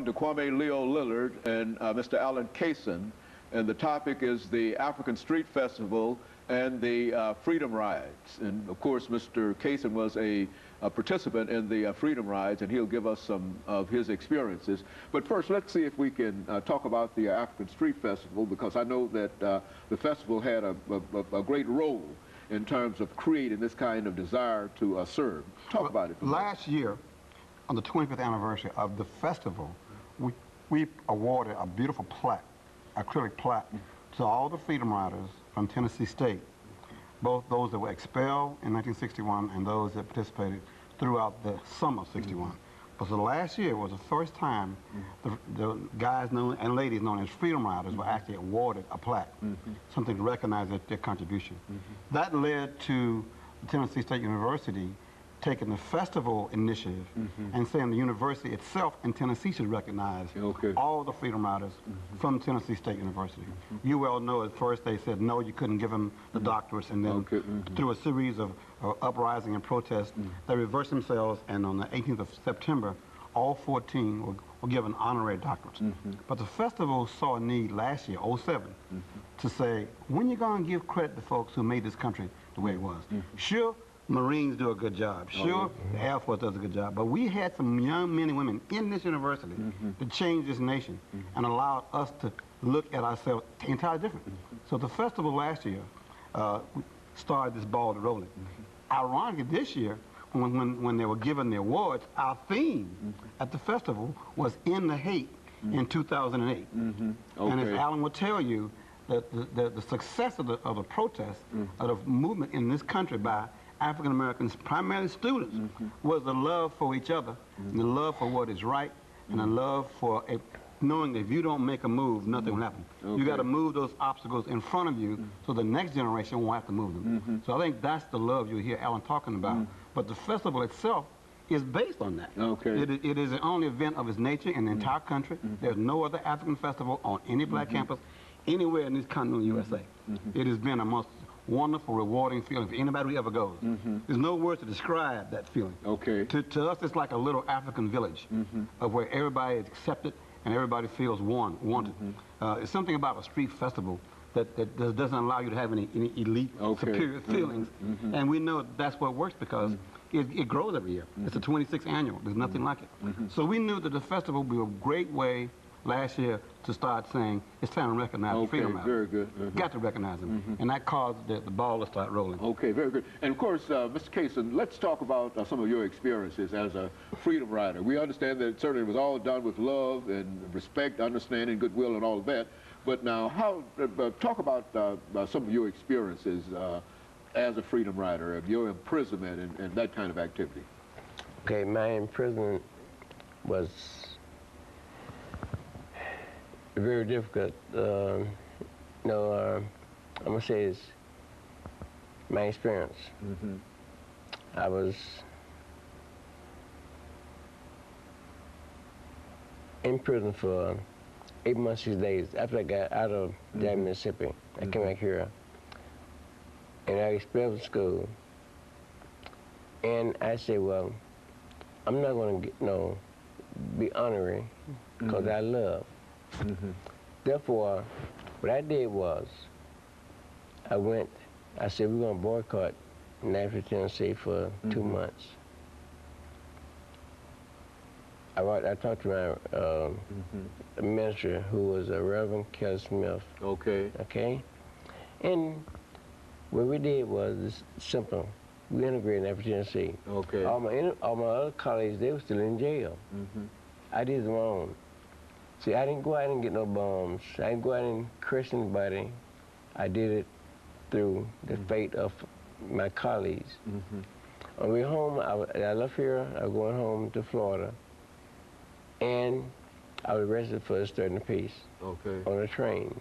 To Kwame LLillard and Mr. ACason4, and the topic is the African Street Festival and the Freedom Rides. And of course, Mr. Cason was a participant in the Freedom Rides, and he'll give us some of his experiences. But first, let's see if we can talk about the African Street Festival, because I know that the festival had a great role in terms of creating this kind of desire to serve. Talk about it. Last year, on the 25th anniversary of the festival, we awarded a beautiful plaque, acrylic plaque, to all the Freedom Riders from Tennessee State, both those that were expelled in 1961 and those that participated throughout the summer of '61. But the last year was the first time the guys known and ladies known as Freedom Riders were actually awarded a plaque, something to recognize their contribution. That led to Tennessee State University taking the festival initiative and saying the university itself in Tennessee should recognize all the Freedom Riders from Tennessee State University. You well know at first they said no, you couldn't give them the doctorates, and then through a series of uprising and protests, they reversed themselves, and on the 18th of September, all 14 were given honorary doctorates. But the festival saw a need last year, '07, to say, when you going to give credit to folks who made this country the way it was? Sure, Marines do a good job. Sure, the Air Force does a good job. But we had some young men and women in this university that changed this nation and allowed us to look at ourselves entirely different. So the festival last year started this ball rolling. Ironically, this year, when they were given the awards, our theme at the festival was "In the Hate" in 2008. And as Alan will tell you, the success of the protest, of the movement in this country by African Americans, primarily students, was the love for each other, and the love for what is right, and the love for knowing that if you don't make a move, nothing will happen. You got to move those obstacles in front of you so the next generation won't have to move them. So I think that's the love you hear Alan talking about. But the festival itself is based on that. It is the only event of its nature in the entire country. There's no other African festival on any black campus anywhere in this continental USA. It has been a most wonderful, rewarding feeling for anybody who ever goes. There's no words to describe that feeling. To us, it's like a little African village of where everybody is accepted and everybody feels wanted. It's something about a street festival that doesn't allow you to have any elite, superior feelings. And we know that's what works because it grows every year. It's the 26th annual. There's nothing like it. So we knew that the festival would be a great way last year to start saying it's time to recognize the Freedom Riders. Very good. Got to recognize them, and that caused the ball to start rolling. Very good. And of course, Mr. Cason, let's talk about some of your experiences as a Freedom Rider. We understand that certainly it was all done with love and respect, understanding, goodwill, and all of that. But now, talk about some of your experiences as a Freedom Rider, of your imprisonment and that kind of activity. Okay, my imprisonment was very difficult. I'm gonna say it's my experience. I was in prison for 8 months, 6 days. After I got out of Mississippi, I came back here, and I expelled from school. And I said, well, I'm not gonna be honorary, because I love. Therefore, what I did was, I said, we're going to boycott Nashville, Tennessee for 2 months. I talked to my minister, who was a Reverend Kelly Smith. And what we did was this simple. We integrated Nashville, Tennessee. All my other colleagues, they were still in jail. I did them on. See, I didn't go out and get no bombs. I didn't go out and curse anybody. I did it through the fate of my colleagues. On the way home, I left here, I was going home to Florida, and I was arrested for disturbing the peace on a train.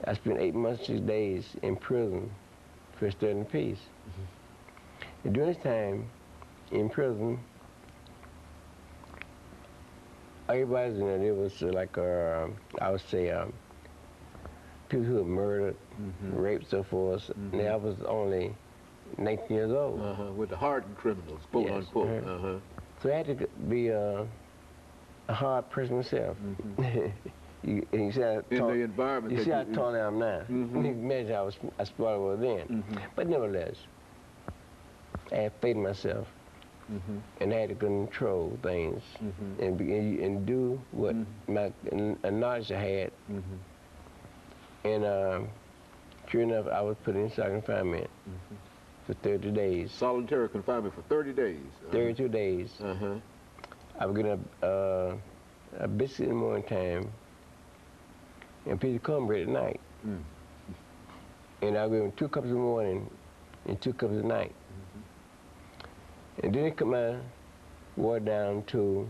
I spent 8 months, 6 days in prison for disturbing the peace. And during this time in prison, everybody's in there. It was like, I would say, people who were murdered, raped, so forth. And I was only 19 years old. With the hardened criminals, quote unquote. So I had to be a hard person myself. You see how in the environment. You see how tall I am now. Imagine I spoiled was then. But nevertheless, I had faith in myself, and I had to control things and do what my knowledge I had. And sure enough, I was put in solitary confinement for 30 days. Solitary confinement for 30 days? 32 days. I would get up a biscuit in the morning time and a piece of cornbread at night. And I would give them 2 cups in the morning and 2 cups at night. And then they cut my water down to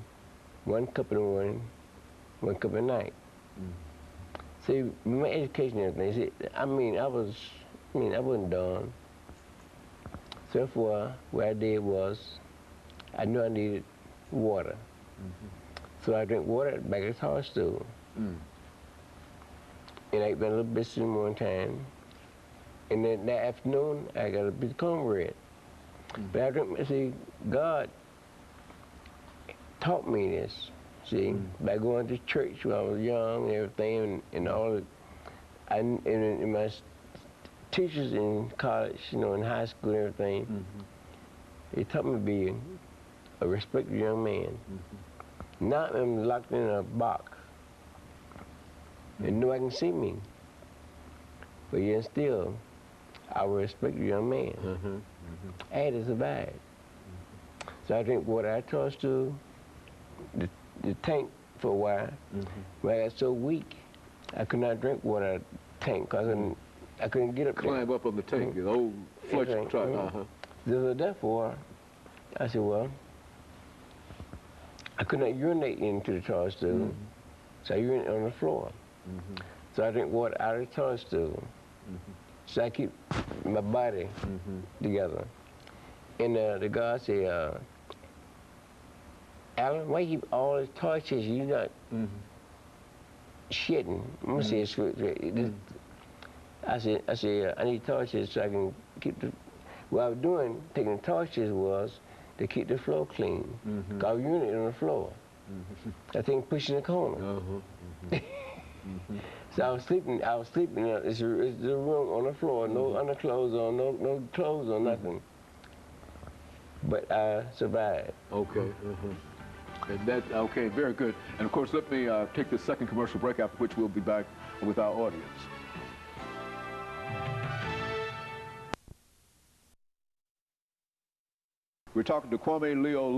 1 cup in the morning, 1 cup at night. See, my education and everything, see, I wasn't done. So therefore, what I did was, I knew I needed water. So I drank water back at the tar stool. And I ate my little biscuit in the morning time. And then that afternoon, I got a bit of cornbread. But I drank, see, God taught me this, see, by going to church when I was young and everything, and all the, and my teachers in college, you know, in high school and everything, they taught me to be a respected young man. Not I'm locked in a box and nobody can see me. But yet still, I was a respected young man. I had to survive. So I drink water at the stool, the tank for a while. When I got so weak, I could not drink water out of the tank because I couldn't get up there. Climb up on the tank, the old flush truck. So therefore, I said, well, I could not urinate into the toilet stool, so I urinated on the floor. So I drink water out of the toilet stool. So I keep my body together. And the guy said, Alan, why you keep all these torches? You're not shitting. I'm gonna say it. I said, I need torches so I can keep the. What I was doing, taking torches was to keep the floor clean. Cause I was urinating on the floor. That thing pushing the corner. So I was sleeping. It's the room on the floor, no underclothes on, no clothes or nothing. But I survived. Okay. And that, okay, very good. And of course, let me take this second commercial break, after which we'll be back with our audience. We're talking to Kwame Leo.